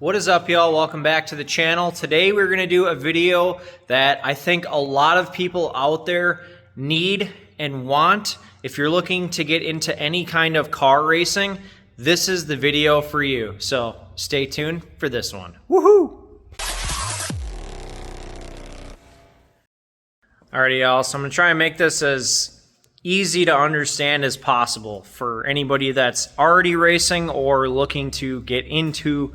What is up, y'all? Welcome back to the channel. Today we're going to do a video that I think a lot of people out there need and want. If you're looking to get into any kind of car racing, this is the video for you. So stay tuned for this one. Woohoo! Alrighty, y'all. So I'm going to try and make this as easy to understand as possible for anybody that's already racing or looking to get into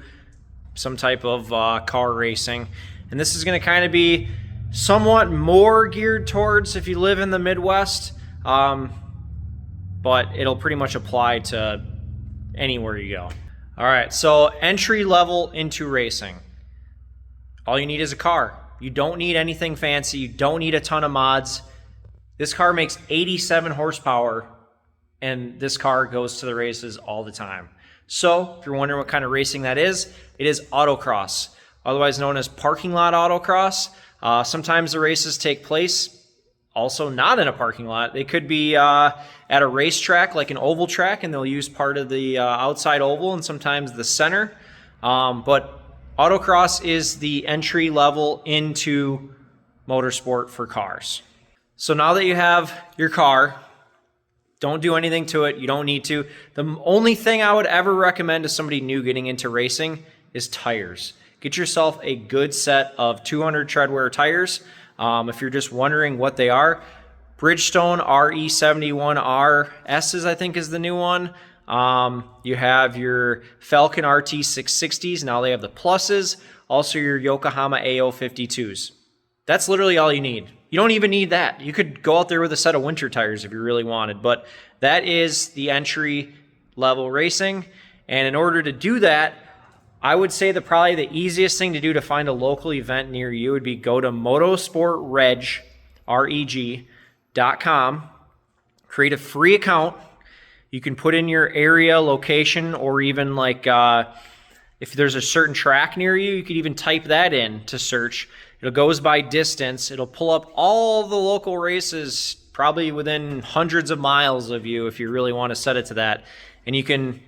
some type of car racing. And this is going to kind of be somewhat more geared towards if you live in the Midwest, but it'll pretty much apply to anywhere you go. All right, so entry level into racing. All you need is a car. You don't need anything fancy. You don't need a ton of mods. This car makes 87 horsepower, and this car goes to the races all the time. So if you're wondering what kind of racing that is, it is autocross, otherwise known as parking lot autocross. Sometimes the races take place also not in a parking lot. They could be at a racetrack, like an oval track, and they'll use part of the outside oval and sometimes the center. But autocross is the entry level into motorsport for cars. So now that you have your car, don't do anything to it. You don't need to. The only thing I would ever recommend to somebody new getting into racing is tires. Get yourself a good set of 200 treadwear tires. If you're just wondering what they are, Bridgestone RE71 RS's, I think, is the new one. You have your Falcon RT660s. Now they have the pluses. Also your Yokohama AO52s. That's literally all you need. You don't even need that. You could go out there with a set of winter tires if you really wanted, but that is the entry level racing. And in order to do that, I would say that probably the easiest thing to do to find a local event near you would be go to motorsportreg.com, create a free account. You can put in your area, location, or even like if there's a certain track near you, you could even type that in to search. It goes by distance. It'll pull up all the local races probably within hundreds of miles of you if you really want to set it to that. And you can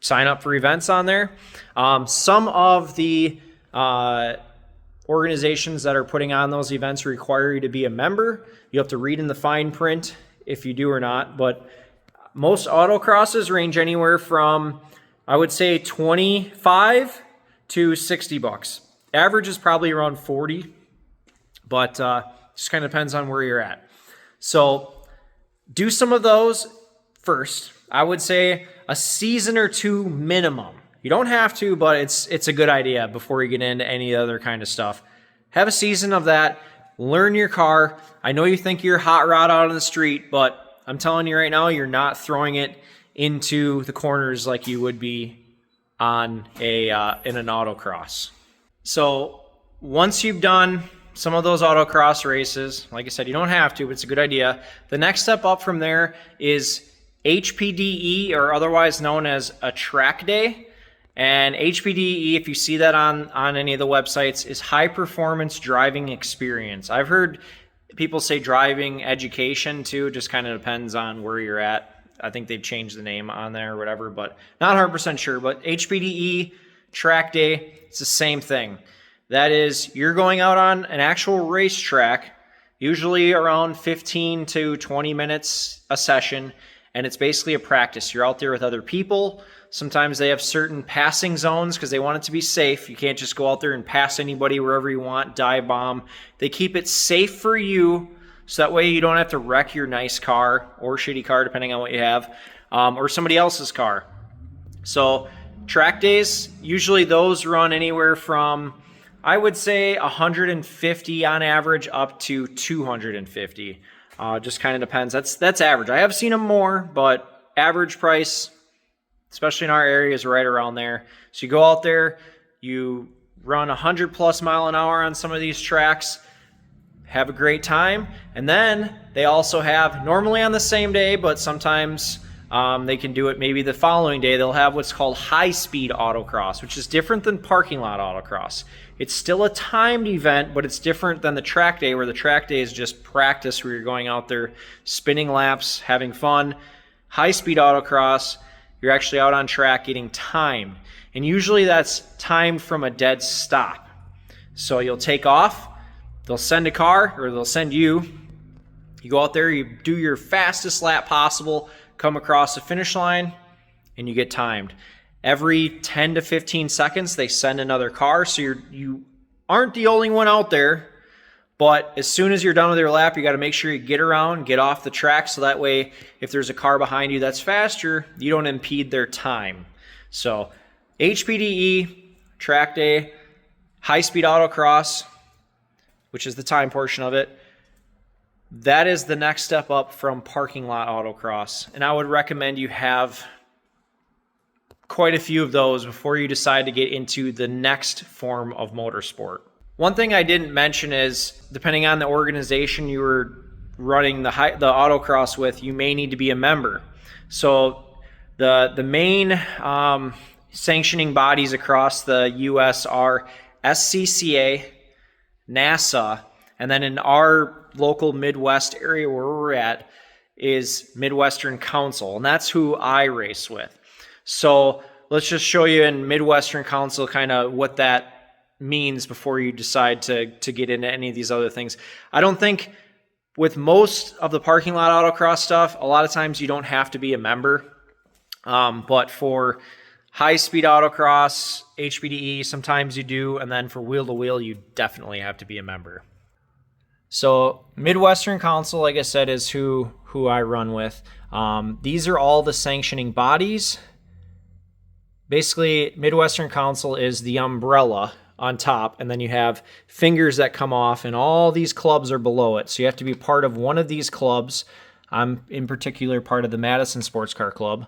sign up for events on there. Some of the organizations that are putting on those events require you to be a member. You have to read in the fine print if you do or not. But most autocrosses range anywhere from, I would say, 25 to 60 bucks. Average is probably around 40, but just kind of depends on where you're at. So do some of those first. I would say a season or two minimum. You don't have to, but it's a good idea before you get into any other kind of stuff. Have a season of that. Learn your car. I know you think you're hot rod out on the street, but I'm telling you right now, you're not throwing it into the corners like you would be on in an autocross. So once you've done some of those autocross races, like I said, you don't have to, but it's a good idea. The next step up from there is HPDE, or otherwise known as a track day. And HPDE, if you see that on any of the websites, is high performance driving experience. I've heard people say driving education too, just kind of depends on where you're at. I think they've changed the name on there or whatever, but not 100% sure. But HPDE track day, it's the same thing. That is, you're going out on an actual racetrack, usually around 15 to 20 minutes a session, and it's basically a practice. You're out there with other people. Sometimes they have certain passing zones because they want it to be safe. You can't just go out there and pass anybody wherever you want, dive bomb. They keep it safe for you, so that way you don't have to wreck your nice car or shitty car, depending on what you have, or somebody else's car. So track days, usually those run anywhere from, I would say, 150 on average up to 250. Just kind of depends. That's average. I have seen them more, but average price, especially in our area, is right around there. So you go out there, you run 100 plus mile an hour on some of these tracks, have a great time, and then they also have, normally on the same day, but sometimes they can do it maybe the following day. They'll have what's called high-speed autocross, which is different than parking lot autocross. It's still a timed event, but it's different than the track day, where the track day is just practice, where you're going out there spinning laps, having fun. High-speed autocross, you're actually out on track getting time. And usually that's timed from a dead stop. So you'll take off, they'll send a car, or they'll send you. You go out there, you do your fastest lap possible, come across the finish line, and you get timed. Every 10 to 15 seconds, they send another car, so you aren't the only one out there. But as soon as you're done with your lap, you got to make sure you get around, get off the track, so that way if there's a car behind you that's faster, you don't impede their time. So HPDE, track day, high-speed autocross, which is the time portion of it, that is the next step up from parking lot autocross. And I would recommend you have quite a few of those before you decide to get into the next form of motorsport. One thing I didn't mention is, depending on the organization you were running the autocross with, you may need to be a member. So the main sanctioning bodies across the U.S. are SCCA, NASA, and then in our local Midwest area where we're at is Midwestern Council, and that's who I race with. So let's just show you in Midwestern Council kind of what that means before you decide to get into any of these other things. I don't think with most of the parking lot autocross stuff, a lot of times you don't have to be a member. But for high-speed autocross, HPDE, sometimes you do, and then for wheel-to-wheel, you definitely have to be a member. So Midwestern Council, like I said, is who I run with. These are all the sanctioning bodies. Basically, Midwestern Council is the umbrella on top, and then you have fingers that come off, and all these clubs are below it. So you have to be part of one of these clubs. I'm in particular part of the Madison Sports Car Club.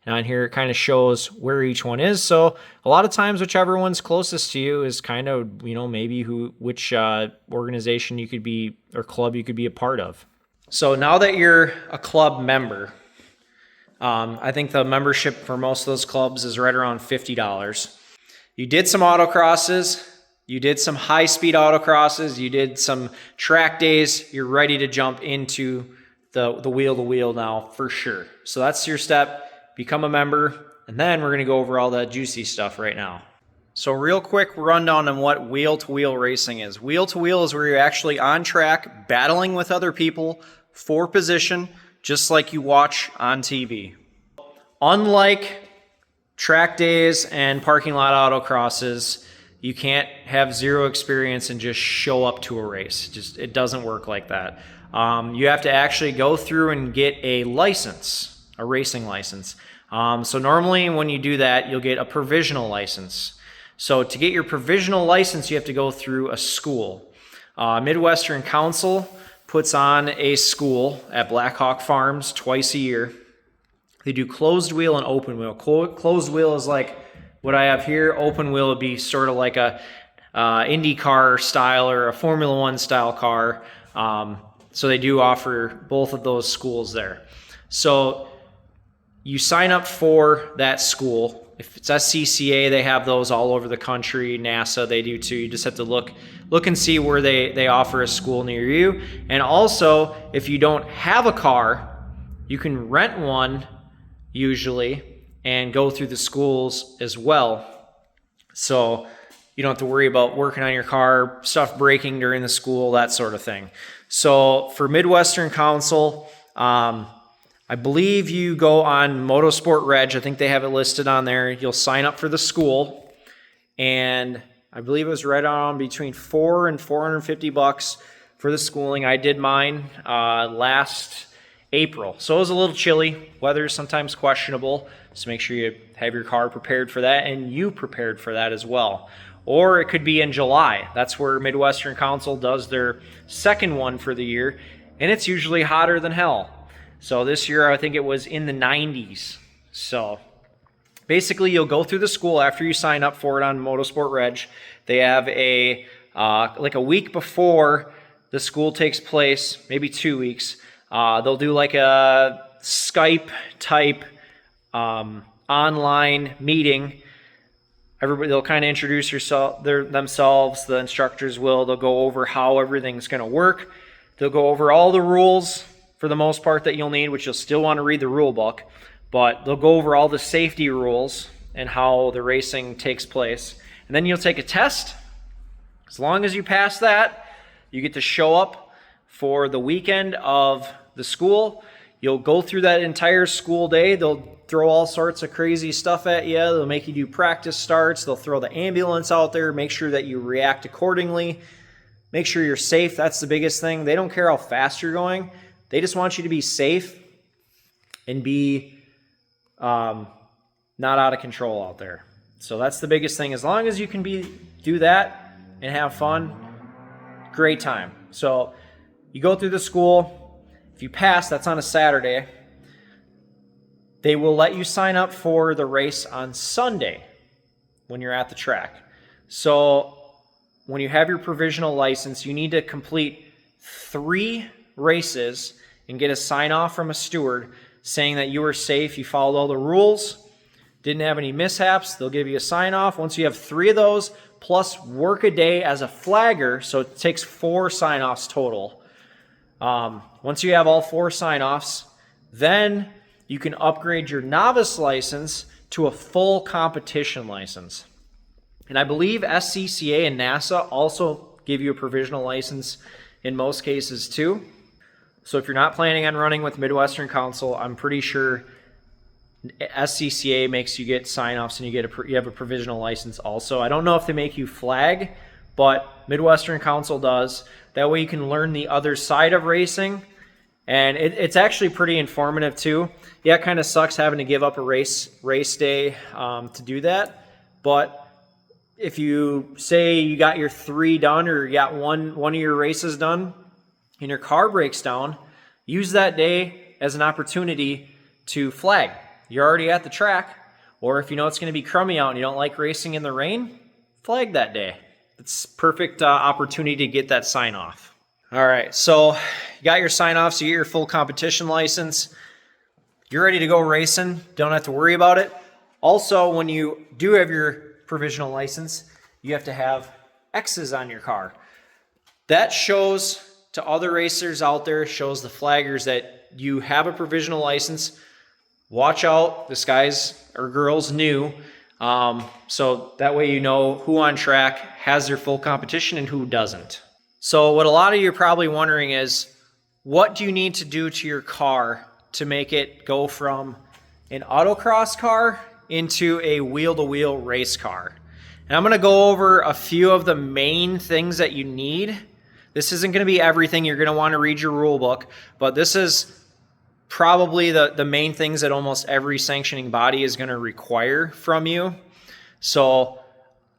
And on here it kind of shows where each one is. So a lot of times whichever one's closest to you is kind of, maybe which organization you could be or club you could be a part of. So now that you're a club member, I think the membership for most of those clubs is right around $50. You did some autocrosses, you did some high-speed autocrosses, you did some track days, you're ready to jump into the wheel-to-wheel now for sure. So that's your step, become a member, and then we're going to go over all that juicy stuff right now. So real quick rundown on what wheel-to-wheel racing is. Wheel-to-wheel is where you're actually on track, battling with other people for position, just like you watch on TV. Unlike track days and parking lot autocrosses, you can't have zero experience and just show up to a race. It doesn't work like that. You have to actually go through and get a license, a racing license. So normally when you do that, you'll get a provisional license. So to get your provisional license, you have to go through a school. Midwestern Council puts on a school at Black Hawk Farms twice a year. They do closed wheel and open wheel. Closed wheel is like what I have here. Open wheel would be sort of like a IndyCar style or a Formula One style car. So they do offer both of those schools there. So you sign up for that school. If it's SCCA, they have those all over the country. NASA, they do too. You just have to look and see where they offer a school near you. And also, if you don't have a car, you can rent one usually and go through the schools as well. So you don't have to worry about working on your car, stuff breaking during the school, that sort of thing. So for Midwestern Council, I believe you go on Motorsport Reg. I think they have it listed on there. You'll sign up for the school, and I believe it was right on between $400 and $450 for the schooling. I did mine last April, so it was a little chilly. Weather is sometimes questionable, so make sure you have your car prepared for that, and you prepared for that as well. Or it could be in July. That's where Midwestern Council does their second one for the year, and it's usually hotter than hell. So this year, I think it was in the 90s. So basically, you'll go through the school after you sign up for it on Motorsport Reg. They have like a week before the school takes place, maybe 2 weeks. They'll do like a Skype type online meeting. They'll kind of introduce themselves. The instructors will. They'll go over how everything's going to work. They'll go over all the rules for the most part that you'll need, which you'll still want to read the rule book, but they'll go over all the safety rules and how the racing takes place. And then you'll take a test. As long as you pass that, you get to show up for the weekend of the school. You'll go through that entire school day. They'll throw all sorts of crazy stuff at you. They'll make you do practice starts. They'll throw the ambulance out there. Make sure that you react accordingly. Make sure you're safe. That's the biggest thing. They don't care how fast you're going. They just want you to be safe and be not out of control out there. So that's the biggest thing. As long as you can do that and have fun, great time. So you go through the school. If you pass, that's on a Saturday. They will let you sign up for the race on Sunday when you're at the track. So when you have your provisional license, you need to complete 3 races and get a sign-off from a steward saying that you were safe, you followed all the rules, didn't have any mishaps. They'll give you a sign-off. Once you have 3 of those, plus work a day as a flagger, so it takes 4 sign-offs total. Once you have all 4 sign-offs, then you can upgrade your novice license to a full competition license. And I believe SCCA and NASA also give you a provisional license in most cases too. So if you're not planning on running with Midwestern Council, I'm pretty sure SCCA makes you get sign-offs and you have a provisional license also. I don't know if they make you flag, but Midwestern Council does. That way you can learn the other side of racing. And it's actually pretty informative too. Yeah, it kind of sucks having to give up a race day to do that. But if you say you got your 3 done or you got one of your races done and your car breaks down, use that day as an opportunity to flag. You're already at the track. Or if you know it's going to be crummy out and you don't like racing in the rain, flag that day. It's perfect opportunity to get that sign off. All right, so you got your sign-offs, you get your full competition license. You're ready to go racing. Don't have to worry about it. Also, when you do have your provisional license, you have to have X's on your car. That shows to other racers out there, shows the flaggers that you have a provisional license. Watch out, this guy's or girl's new. So that way you know who on track has their full competition and who doesn't. So what a lot of you are probably wondering is, what do you need to do to your car to make it go from an autocross car into a wheel-to-wheel race car? And I'm going to go over a few of the main things that you need. This isn't going to be everything. You're going to want to read your rule book, but this is probably the main things that almost every sanctioning body is going to require from you. So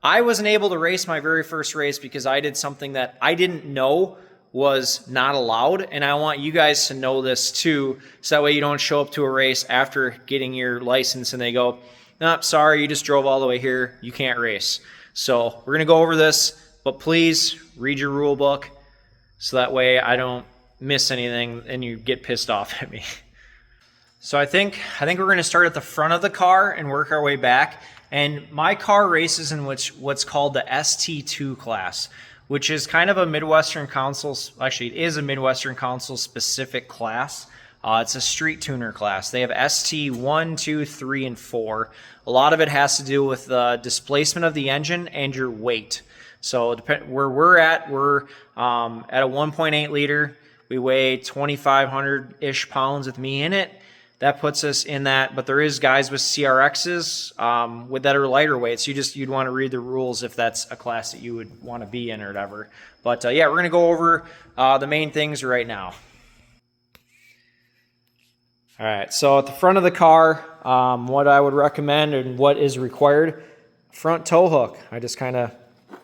I wasn't able to race my very first race because I did something that I didn't know was not allowed, and I want you guys to know this too, so that way you don't show up to a race after getting your license and they go, "Nope, sorry, you just drove all the way here, you can't race." So we're going to go over this, but please read your rule book so that way I don't miss anything and you get pissed off at me. So I think we're going to start at the front of the car and work our way back. And my car races in what's called the ST2 class, which is kind of a Midwestern Council, actually it is a Midwestern Council specific class. It's a street tuner class. They have ST1, 2, 3, and 4. A lot of it has to do with the displacement of the engine and your weight. So where we're at a 1.8 liter. We weigh 2,500-ish pounds with me in it. That puts us in that, but there is guys with CRXs with that are lighter weights. You'd want to read the rules if that's a class that you would want to be in or whatever. But yeah, we're going to go over the main things right now. All right, so at the front of the car, what I would recommend and what is required, front tow hook. I just kind of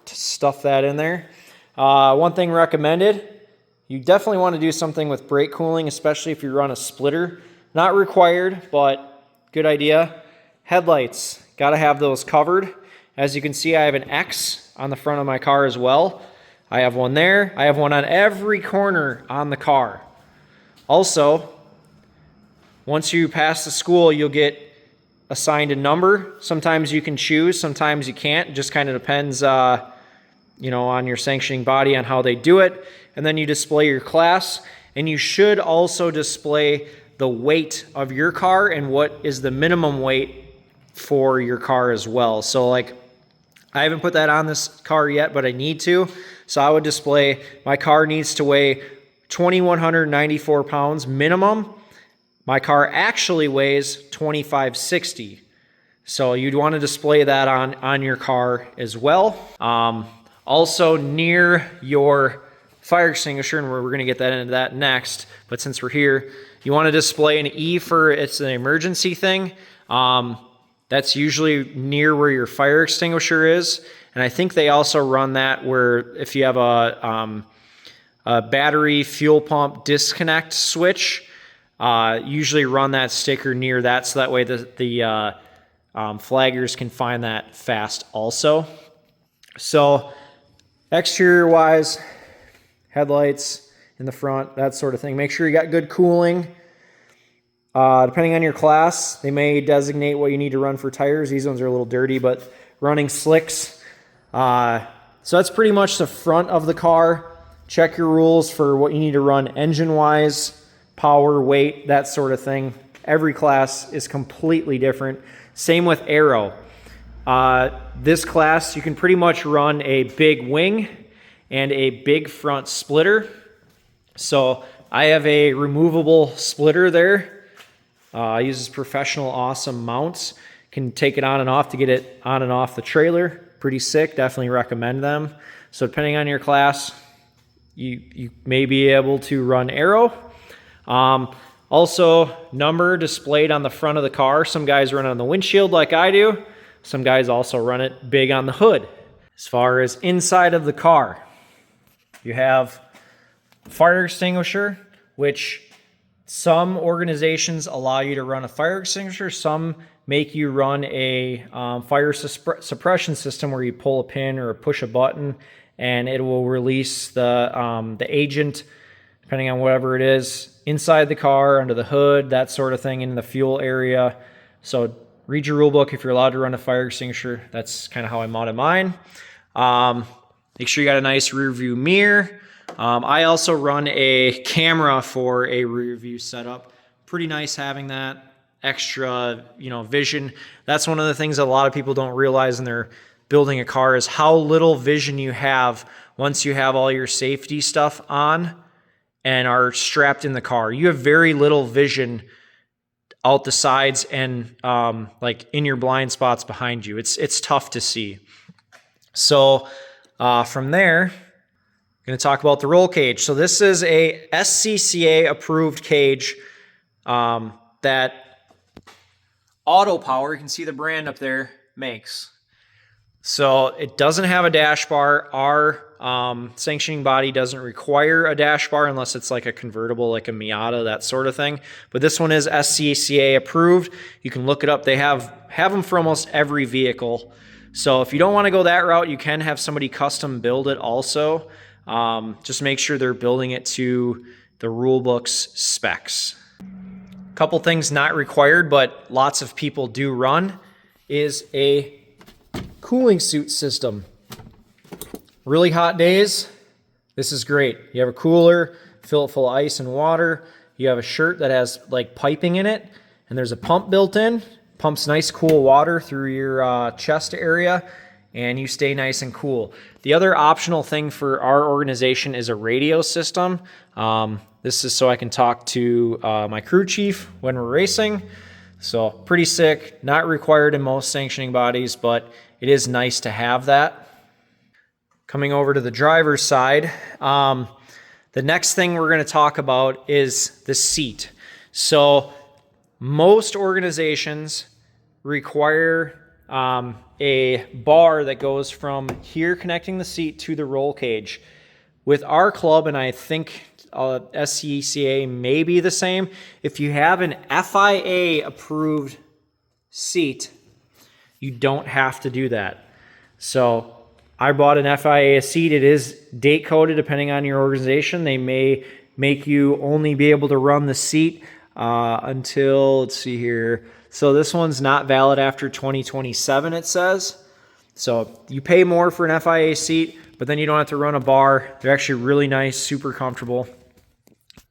stuff that in there. One thing recommended, you definitely want to do something with brake cooling, especially if you run a splitter. Not required, but good idea. Headlights, got to have those covered. As you can see, I have an X on the front of my car as well. I have one there. I have one on every corner on the car. Also, once you pass the school, you'll get assigned a number. Sometimes you can choose, sometimes you can't. It just kind of depends on your sanctioning body on how they do it. And then you display your class, and you should also display the weight of your car and what is the minimum weight for your car as well. So like, I haven't put that on this car yet, but I need to. So I would display, my car needs to weigh 2,194 pounds minimum. My car actually weighs 2,560. So you'd want to display that on your car as well. Also near your fire extinguisher, and we're going to get that into that next, but since we're here, you want to display an E for it's an emergency thing. That's usually near where your fire extinguisher is. And I think they also run that where if you have a battery fuel pump disconnect switch, usually run that sticker near that, so that way the flaggers can find that fast also. So exterior wise, headlights in the front, that sort of thing. Make sure you got good cooling. Depending on your class, they may designate what you need to run for tires. These ones are a little dirty, but running slicks. So that's pretty much the front of the car. Check your rules for what you need to run engine-wise, power, weight, that sort of thing. Every class is completely different. Same with aero. This class, you can pretty much run a big wing and a big front splitter. So I have a removable splitter there. Uses professional awesome mounts. Can take it on and off to get it on and off the trailer. Pretty sick, definitely recommend them. So depending on your class, you may be able to run aero. Also, number displayed on the front of the car. Some guys run it on the windshield like I do. Some guys also run it big on the hood. As far as inside of the car, you have fire extinguisher, which some organizations allow you to run a fire extinguisher. Some make you run a fire suppression system where you pull a pin or push a button and it will release the agent, depending on whatever it is, inside the car, under the hood, that sort of thing, in the fuel area. So read your rule book if you're allowed to run a fire extinguisher. That's kind of how I mounted mine. Make sure you got a nice rear view mirror. I also run a camera for a rear view setup. Pretty nice having that extra, vision. That's one of the things that a lot of people don't realize when they're building a car is how little vision you have once you have all your safety stuff on and are strapped in the car. You have very little vision out the sides and like in your blind spots behind you. It's tough to see. So from there, I'm going to talk about the roll cage. So this is a SCCA approved cage that Auto Power, you can see the brand up there, makes. So it doesn't have a dash bar. Our sanctioning body doesn't require a dash bar unless it's like a convertible, like a Miata, that sort of thing. But this one is SCCA approved. You can look it up. They have them for almost every vehicle. So if you don't want to go that route, you can have somebody custom build it also. Just make sure they're building it to the rule book's specs. A couple things not required, but lots of people do run, is a cooling suit system. Really hot days, this is great. You have a cooler, fill it full of ice and water. You have a shirt that has like piping in it, and there's a pump built in. Pumps nice cool water through your chest area, and you stay nice and cool. The other optional thing for our organization is a radio system. This is so I can talk to my crew chief when we're racing. So pretty sick, not required in most sanctioning bodies, but it is nice to have that. Coming over to the driver's side, the next thing we're going to talk about is the seat. So most organizations require a bar that goes from here connecting the seat to the roll cage. With our club, and I think SCCA may be the same, if you have an FIA approved seat, you don't have to do that. So I bought an FIA seat. It is date coded depending on your organization. They may make you only be able to run the seat until, let's see here. So this one's not valid after 2027, it says. So you pay more for an FIA seat, but then you don't have to run a bar. They're actually really nice, super comfortable.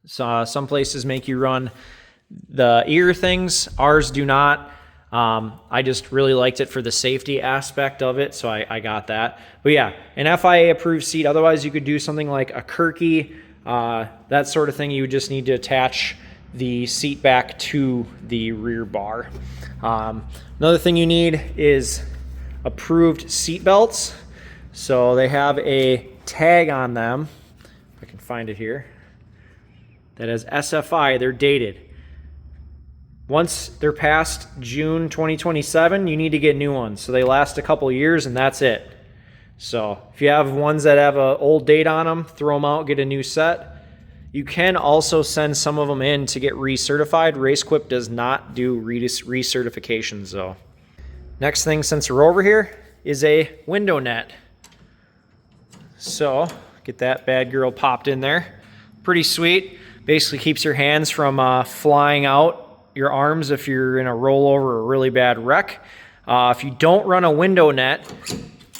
So some places make you run the ear things. Ours do not. I just really liked it for the safety aspect of it, so I got that. But yeah, an FIA approved seat. Otherwise, you could do something like a Kirky, that sort of thing. You would just need to attach the seat back to the rear bar. Another thing you need is approved seat belts. So they have a tag on them, if I can find it here, that has SFI. They're dated. Once they're past June 2027, you need to get new ones. So they last a couple years and that's it. So if you have ones that have an old date on them, throw them out, get a new set. You can also send some of them in to get recertified. RaceQuip does not do recertifications though. Next thing, since we're over here, is a window net. So get that bad girl popped in there. Pretty sweet. Basically keeps your hands from flying out your arms if you're in a rollover or a really bad wreck. If you don't run a window net,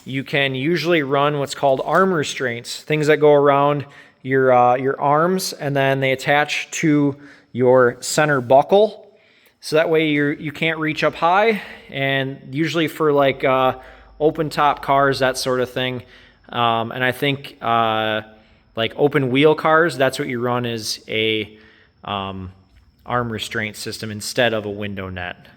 you can usually run what's called arm restraints, things that go around your arms and then they attach to your center buckle. So that way you can't reach up high, and usually for like open top cars, that sort of thing. And I think like open wheel cars, that's what you run, is a arm restraint system instead of a window net.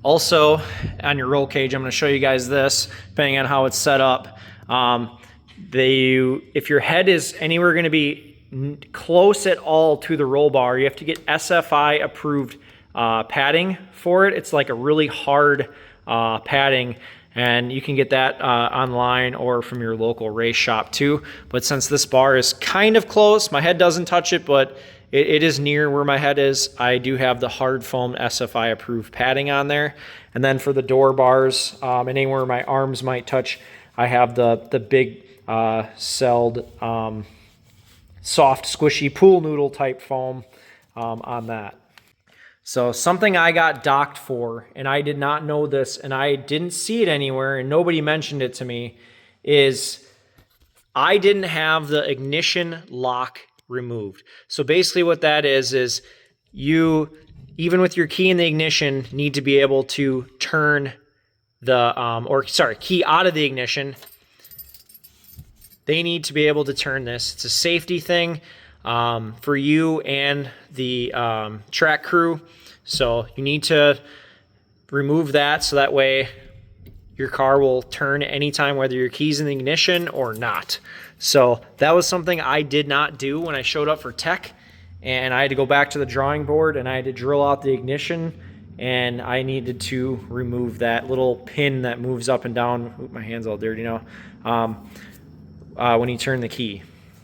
Also, on your roll cage, I'm going to show you guys this, depending on how it's set up. If your head is anywhere going to be close at all to the roll bar, you have to get SFI approved padding for it. It's like a really hard padding, and you can get that online or from your local race shop too. But since this bar is kind of close, my head doesn't touch it, but it is near where my head is, I do have the hard foam SFI approved padding on there. And then for the door bars, and anywhere my arms might touch, I have the big celled soft squishy pool noodle type foam on that. So something I got docked for, and I did not know this, and I didn't see it anywhere, and nobody mentioned it to me, is I didn't have the ignition lock removed. So basically what that is you, even with your key in the ignition, need to be able to turn the, key out of the ignition. They need to be able to turn this. It's a safety thing for you and the track crew. So you need to remove that so that way your car will turn anytime, whether your key's in the ignition or not. So that was something I did not do when I showed up for tech, and I had to go back to the drawing board and I had to drill out the ignition, and I needed to remove that little pin that moves up and down. Ooh, my hand's all dirty now. When you turn the key.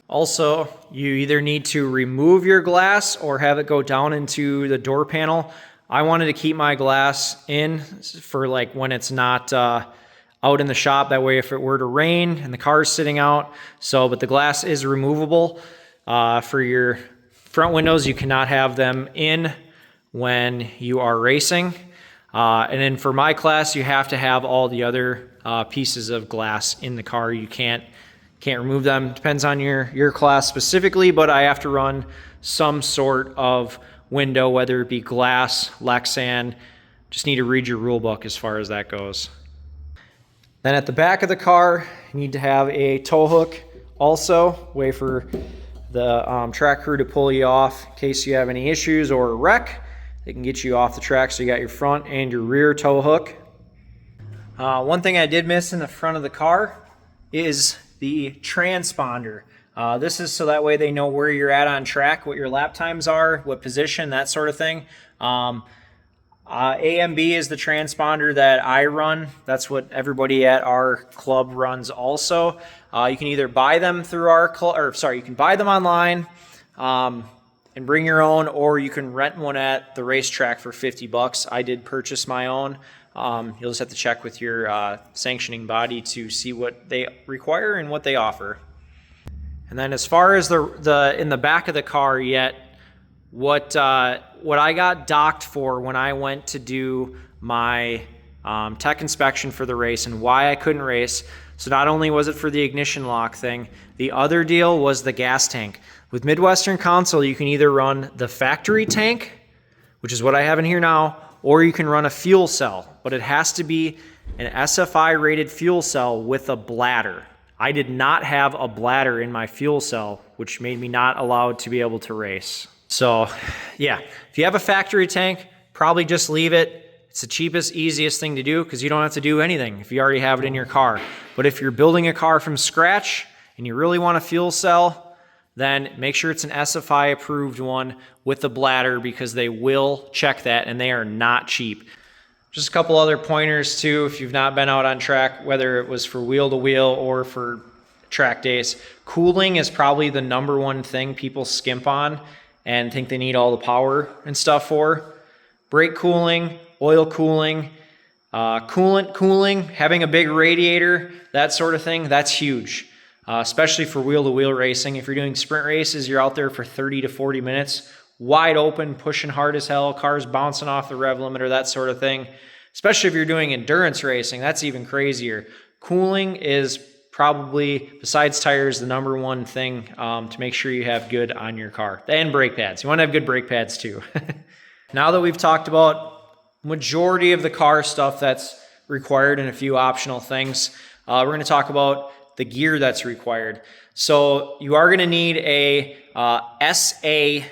Also, you either need to remove your glass or have it go down into the door panel. I wanted to keep my glass in for like when it's not out in the shop. That way if it were to rain and the car's sitting out. But the glass is removable. For your front windows, you cannot have them in when you are racing. And then for my class, you have to have all the other pieces of glass in the car. You can't remove them. Depends on your class specifically, but I have to run some sort of window, whether it be glass, Lexan. Just need to read your rule book as far as that goes. Then at the back of the car, you need to have a tow hook also, way for the track crew to pull you off in case you have any issues or a wreck. They can get you off the track, so you got your front and your rear tow hook. One thing I did miss in the front of the car is the transponder. This is so that way they know where you're at on track, what your lap times are, what position, that sort of thing. AMB is the transponder that I run. That's what everybody at our club runs also. You can either buy them through our club, you can buy them online and bring your own, or you can rent one at the racetrack for $50. I did purchase my own. You'll just have to check with your sanctioning body to see what they require and what they offer. And then as far as the in the back of the car yet, what I got docked for when I went to do my tech inspection for the race and why I couldn't race. So not only was it for the ignition lock thing, the other deal was the gas tank. With Midwestern Console, you can either run the factory tank, which is what I have in here now, or you can run a fuel cell, but it has to be an SFI rated fuel cell with a bladder. I did not have a bladder in my fuel cell, which made me not allowed to be able to race. So yeah, if you have a factory tank, probably just leave it. It's the cheapest, easiest thing to do because you don't have to do anything if you already have it in your car. But if you're building a car from scratch and you really want a fuel cell, then make sure it's an SFI approved one with a bladder because they will check that and they are not cheap. Just a couple other pointers too, if you've not been out on track, whether it was for wheel to wheel or for track days. Cooling is probably the number one thing people skimp on and think they need all the power and stuff for. Brake cooling, oil cooling, coolant cooling, having a big radiator, that sort of thing, that's huge. Especially for wheel-to-wheel racing. If you're doing sprint races, you're out there for 30 to 40 minutes, wide open, pushing hard as hell, cars bouncing off the rev limiter, that sort of thing. Especially if you're doing endurance racing, that's even crazier. Cooling is probably, besides tires, the number one thing to make sure you have good on your car. And brake pads. You want to have good brake pads too. Now that we've talked about majority of the car stuff that's required and a few optional things, we're going to talk about the gear that's required. So you are going to need a SA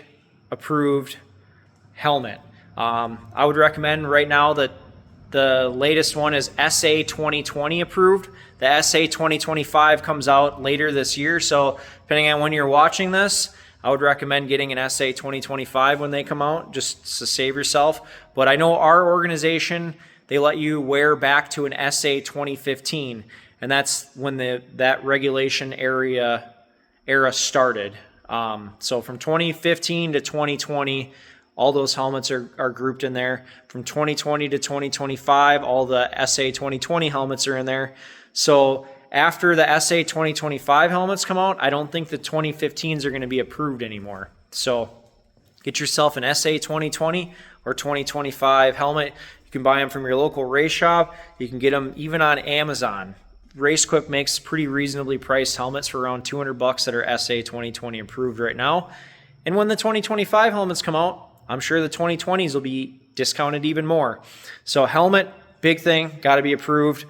approved helmet. I would recommend right now that the latest one is SA 2020 approved. The SA 2025 comes out later this year. So depending on when you're watching this, I would recommend getting an SA 2025 when they come out, just to save yourself. But I know our organization, they let you wear back to an SA 2015. And that's when that regulation era started. So from 2015 to 2020, all those helmets are grouped in there. From 2020 to 2025, all the SA 2020 helmets are in there. So after the SA 2025 helmets come out, I don't think the 2015s are going to be approved anymore. So get yourself an SA 2020 or 2025 helmet. You can buy them from your local race shop. You can get them even on Amazon. RaceQuip makes pretty reasonably priced helmets for around $200 that are SA 2020 approved right now. And when the 2025 helmets come out, I'm sure the 2020s will be discounted even more. So helmet, big thing, got to be approved.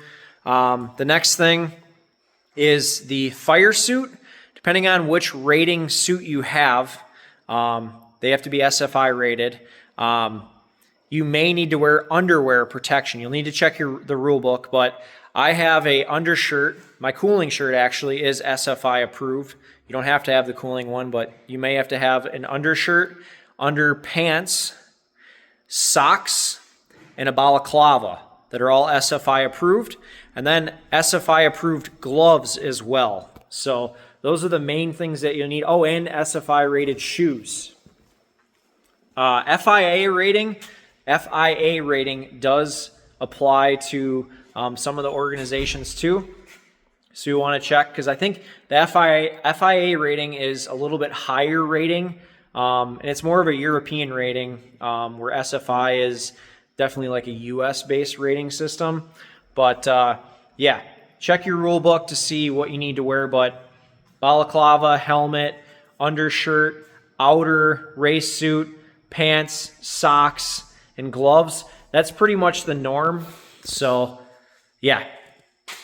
The next thing is the fire suit. Depending on which rating suit you have, they have to be SFI rated. You may need to wear underwear protection. You'll need to check the rule book, but I have a undershirt. My cooling shirt actually is SFI approved. You don't have to have the cooling one, but you may have to have an undershirt, underpants, socks, and a balaclava that are all SFI approved. And then SFI approved gloves as well. So those are the main things that you'll need. Oh, and SFI rated shoes. FIA rating does apply to some of the organizations too. So you want to check, because I think the FIA rating is a little bit higher rating, and it's more of a European rating, where SFI is definitely like a US-based rating system. But yeah, check your rule book to see what you need to wear. But balaclava, helmet, undershirt, outer race suit, pants, socks, and gloves, that's pretty much the norm. So yeah,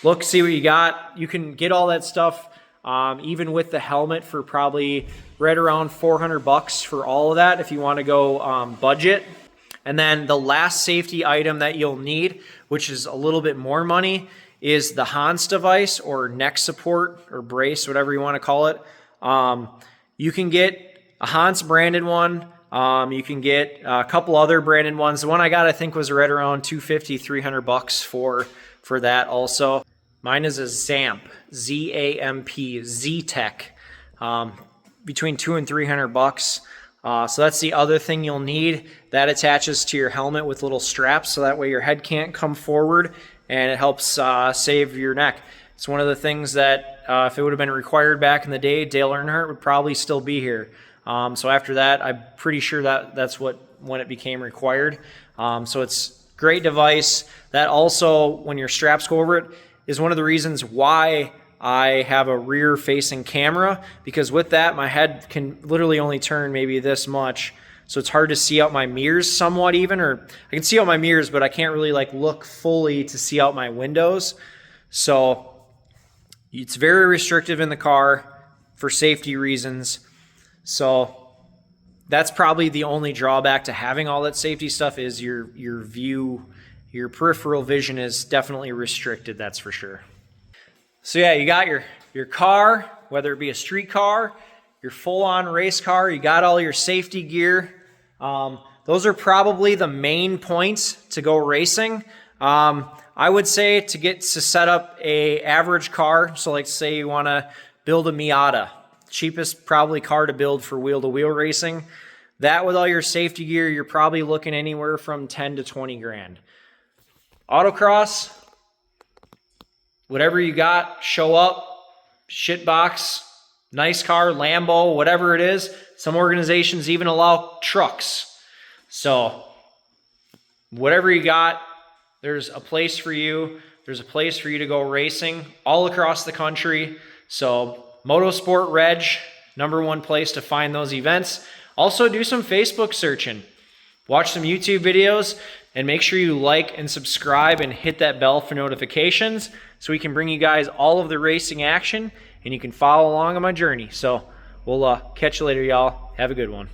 look, see what you got. You can get all that stuff, even with the helmet, for probably right around $400 for all of that if you want to go budget. And then the last safety item that you'll need, which is a little bit more money, is the Hans device or neck support or brace, whatever you want to call it. You can get a Hans branded one. You can get a couple other branded ones. The one I got, I think, was right around $250, $300 for that also. Mine is a ZAMP, Z-A-M-P, Z-Tech, between $200 and $300. So that's the other thing you'll need. That attaches to your helmet with little straps, so that way your head can't come forward, and it helps save your neck. It's one of the things that if it would have been required back in the day, Dale Earnhardt would probably still be here. So after that, I'm pretty sure that's when it became required. So it's a great device. That also, when your straps go over it, is one of the reasons why I have a rear-facing camera, because with that, my head can literally only turn maybe this much. so it's hard to see out my mirrors somewhat even, or I can see out my mirrors, but I can't really like look fully to see out my windows. So it's very restrictive in the car for safety reasons. So that's probably the only drawback to having all that safety stuff is your view, your peripheral vision is definitely restricted, that's for sure. So yeah, you got your car, whether it be a street car, your full-on race car, you got all your safety gear. Those are probably the main points to go racing. I would say to set up a average car, so like say you want to build a Miata, cheapest probably car to build for wheel-to-wheel racing. That with all your safety gear, you're probably looking anywhere from 10 to 20 grand. Autocross, whatever you got, show up, shitbox, nice car, Lambo, whatever it is. Some organizations even allow trucks. So whatever you got, there's a place for you. There's a place for you to go racing all across the country. So Motorsport Reg, #1 place to find those events. Also do some Facebook searching. Watch some YouTube videos and make sure you like and subscribe and hit that bell for notifications so we can bring you guys all of the racing action and you can follow along on my journey. So we'll catch you later, y'all. Have a good one.